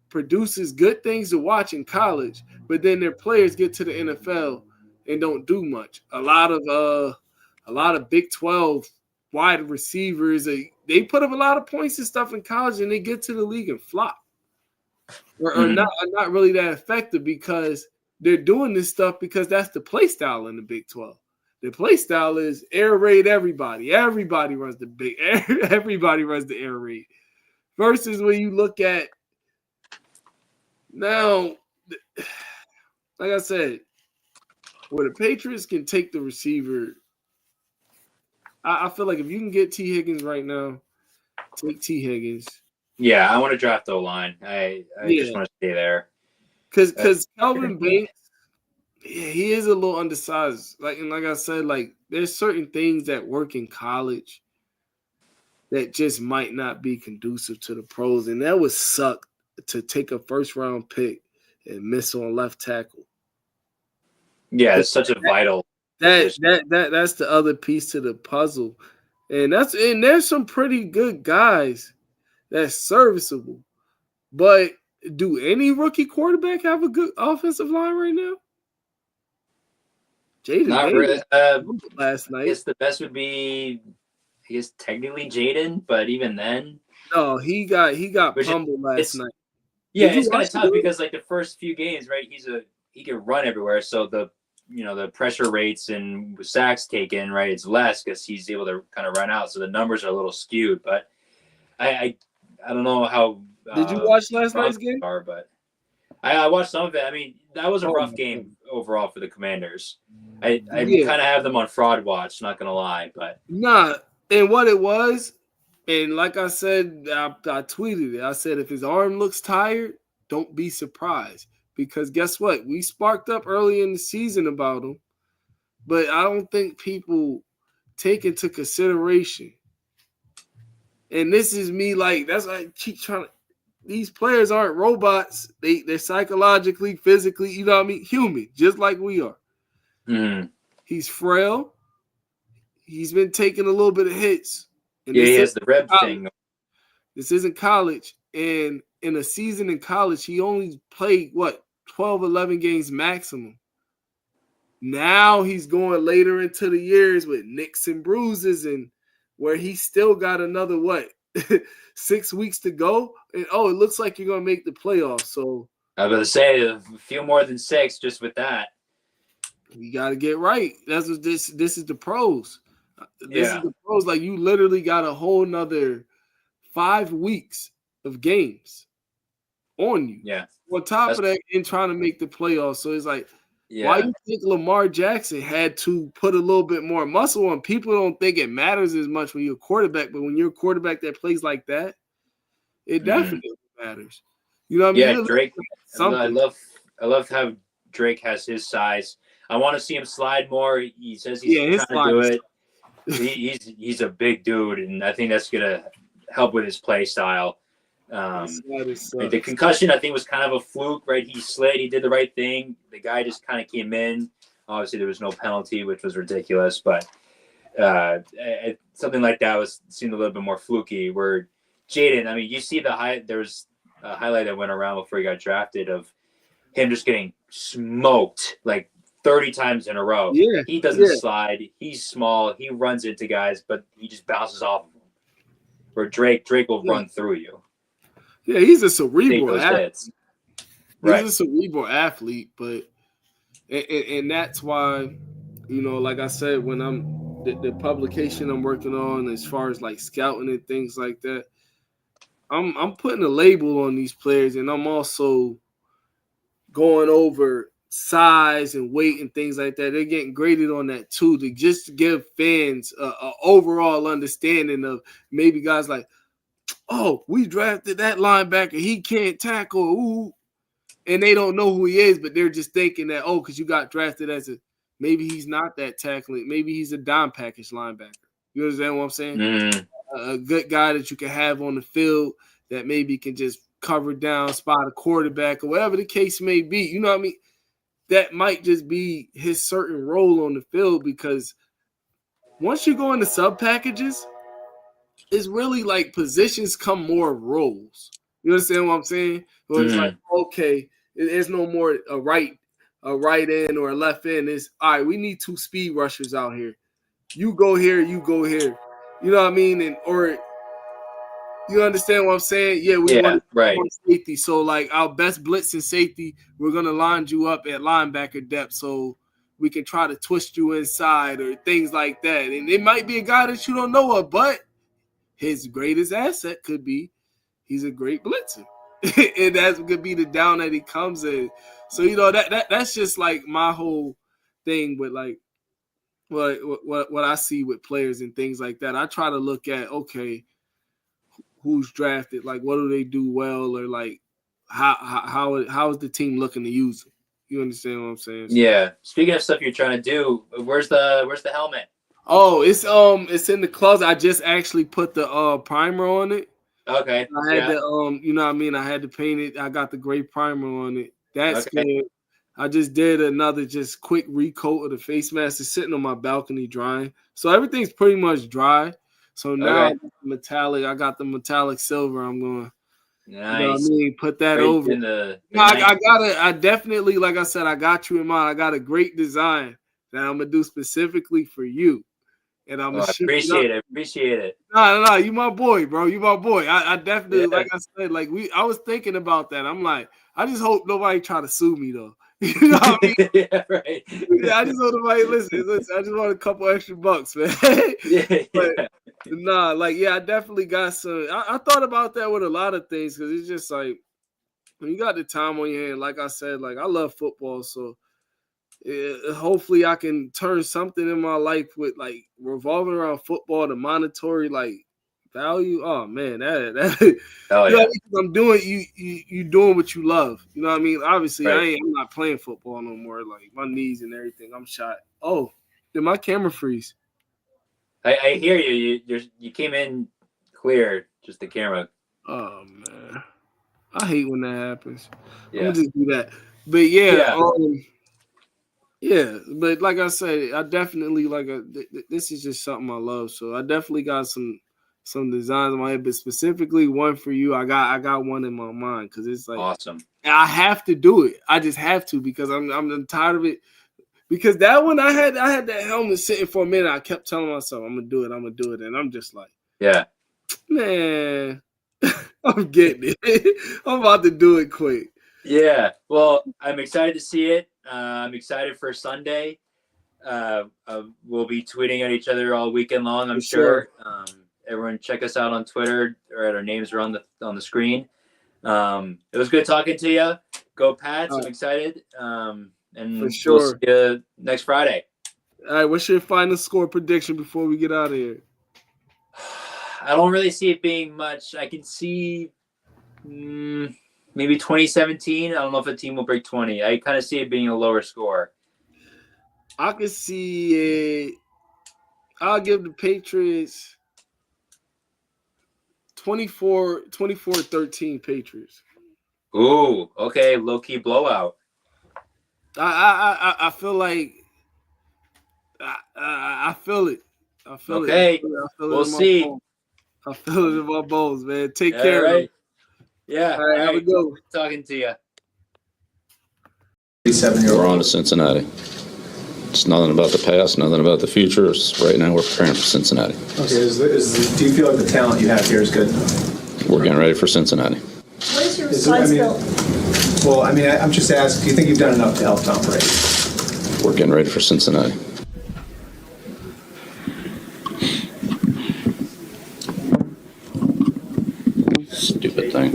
produces good things to watch in college, but then their players get to the NFL and don't do much. A lot of Big 12 wide receivers, they put up a lot of points and stuff in college, and they get to the league and flop, or not really that effective because they're doing this stuff because that's the play style in the Big 12. The play style is air raid everybody. Everybody runs everybody runs the air raid. Versus when you look at now, like I said, where the Patriots can take the receiver, I feel like if you can get T. Higgins right now, take T. Higgins. yeah, I want to draft the line. I just want to stay there. Because Calvin Banks, yeah, he is a little undersized. Like I said, like there's certain things that work in college that just might not be conducive to the pros, and that would suck to take a first round pick and miss on left tackle. Yeah, it's such a vital. That's the other piece to the puzzle, and there's some pretty good guys that's serviceable, but do any rookie quarterback have a good offensive line right now? Jaden Not Davis really. last I night. guess the best would be, I guess technically Jaden, but even then, No, he got pummeled last night. Yeah, Did you it's kind of watch the tough game? because like the first few games, right? He can run everywhere, so the pressure rates and sacks taken, right? It's less because he's able to kind of run out, so the numbers are a little skewed. But I don't know how. Did you watch last night's game? But I watched some of it. I mean, that was a rough my game God. overall for the Commanders. I Yeah. kind of have them on fraud watch, not gonna lie, but Nah, and what it was, and like I said, I tweeted it. I said if his arm looks tired, don't be surprised. Because guess what? We sparked up early in the season about him, but I don't think people take into consideration. And this is me, like, that's why I keep trying to. These players aren't robots. They're psychologically, physically, you know what I mean? Human, just like we are. He's frail. He's been taking a little bit of hits. And yeah, he has the rib thing. This isn't college. And in a season in college, he only played, 12, 11 games maximum. Now he's going later into the years with nicks and bruises and where he still got another, 6 weeks to go, and it looks like you're gonna make the playoffs. So I was going to say a few more than 6 just with that. you got to get right. That's what this is the pros. This is Yeah. the pros. Like you literally got a whole nother 5 weeks of games on you. Yeah. On top of that, in trying to make the playoffs. So it's like, Yeah. why you think Lamar Jackson had to put a little bit more muscle on? People don't think it matters as much when you're a quarterback, but when you're a quarterback that plays like that, it definitely matters. You know what I mean? Yeah, You're Drake. something. I love how Drake has his size. I want to see him slide more. He says he's his trying to do slide it. He's a big dude, and I think that's gonna help with his play style. The concussion, I think, was kind of a fluke, right? He slid, he did the right thing. The guy just kind of came in. Obviously, there was no penalty, which was ridiculous, but something like that seemed a little bit more fluky. Where Jaden, I mean, you see there was a highlight that went around before he got drafted of him just getting smoked like 30 times in a row. Yeah, he doesn't slide. He's small. He runs into guys, but he just bounces off of them. Where Drake will run through you. Yeah, he's a cerebral athlete. Right. He's a cerebral athlete, but and that's why, like I said, when I'm the publication I'm working on as far as like scouting and things like that, I'm putting a label on these players, and I'm also going over size and weight and things like that. They're getting graded on that too, to just give fans a overall understanding of maybe guys like, oh, we drafted that linebacker, he can't tackle, ooh, and they don't know who he is, but they're just thinking that, because you got drafted maybe he's not that tackling, maybe he's a dime package linebacker. You understand what I'm saying? Mm-hmm. A good guy that you can have on the field that maybe can just cover down, spot a quarterback, or whatever the case may be. You know what I mean? That might just be his certain role on the field, because once you go into sub packages, it's really like positions come more roles. You understand what I'm saying? Where it's like, okay, there's no more a right end or a left end. It's all right, we need 2 speed rushers out here. You go here, you go here. You know what I mean? Or you understand what I'm saying? Yeah, we want safety. So like our best blitz and safety, we're gonna line you up at linebacker depth so we can try to twist you inside or things like that. And it might be a guy that you don't know of, but his greatest asset could be he's a great blitzer. And that could be the down that he comes in. So that's just like my whole thing with like what I see with players and things like that. I try to look at, okay, who's drafted, like what do they do well, or like how is the team looking to use it? You understand what I'm saying? So, yeah. Speaking of stuff you're trying to do, where's the helmet? Oh, it's in the closet. I just actually put the primer on it. Okay. I had to you know what I mean? I had to paint it. I got the gray primer on it. That's good. I just did another just quick recoat of the face mask. It's sitting on my balcony drying. So everything's pretty much dry. So now I got the metallic silver. I'm going, nice. You know what I mean? Put that right over. In the I definitely, like I said, I got you in mind. I got a great design that I'm gonna do specifically for you. And I'm gonna appreciate it. No, you my boy, bro. You my boy. I definitely, like I said, like I was thinking about that. I'm like, I just hope nobody try to sue me though. You know what I mean? Yeah, right. Yeah, I just hope nobody listen. I just want a couple extra bucks, man. But nah, like I definitely got some. I thought about that with a lot of things, because it's just like when you got the time on your hand. Like I said, like I love football, so. Hopefully I can turn something in my life with like revolving around football, the monetary like value. Oh man, that I'm doing you doing what you love. You know what I mean? Obviously, I'm not playing football no more. Like my knees and everything, I'm shot. Oh, did my camera freeze? I hear you. You came in clear, just the camera. Oh man, I hate when that happens. Yeah. I'm gonna just do that. But yeah, but like I said, I definitely this is just something I love. So I definitely got some designs in my head, but specifically one for you. I got one in my mind, because it's like awesome. I have to do it. I just have to, because I'm tired of it. Because that one I had that helmet sitting for a minute. I kept telling myself I'm gonna do it, and I'm just like, yeah. Man, I'm getting it. I'm about to do it quick. Yeah, well, I'm excited to see it. I'm excited for Sunday. We'll be tweeting at each other all weekend long, I'm sure. Everyone check us out on Twitter, or our names are on the screen. It was good talking to you. Go Pats! I'm excited. And For sure. We'll see you next Friday. All right, what's your final score prediction before we get out of here? I don't really see it being much. I can see maybe 2017. I don't know if a team will break 20. I kind of see it being a lower score. I can see I'll give the Patriots 24-13 Patriots. Ooh, okay, low-key blowout. I feel like I feel it. I feel okay. it. We'll see. I feel it in my bones, man. Take care. All right. Yeah. All right, have a good one. Talking to you. We're on to Cincinnati. It's nothing about the past, nothing about the future. It's right now we're preparing for Cincinnati. Okay, do you feel like the talent you have here is good? We're getting ready for Cincinnati. What is your responsibility? Well, I mean, I'm just asking, do you think you've done enough to help Tom Brady? We're getting ready for Cincinnati. Stupid thing.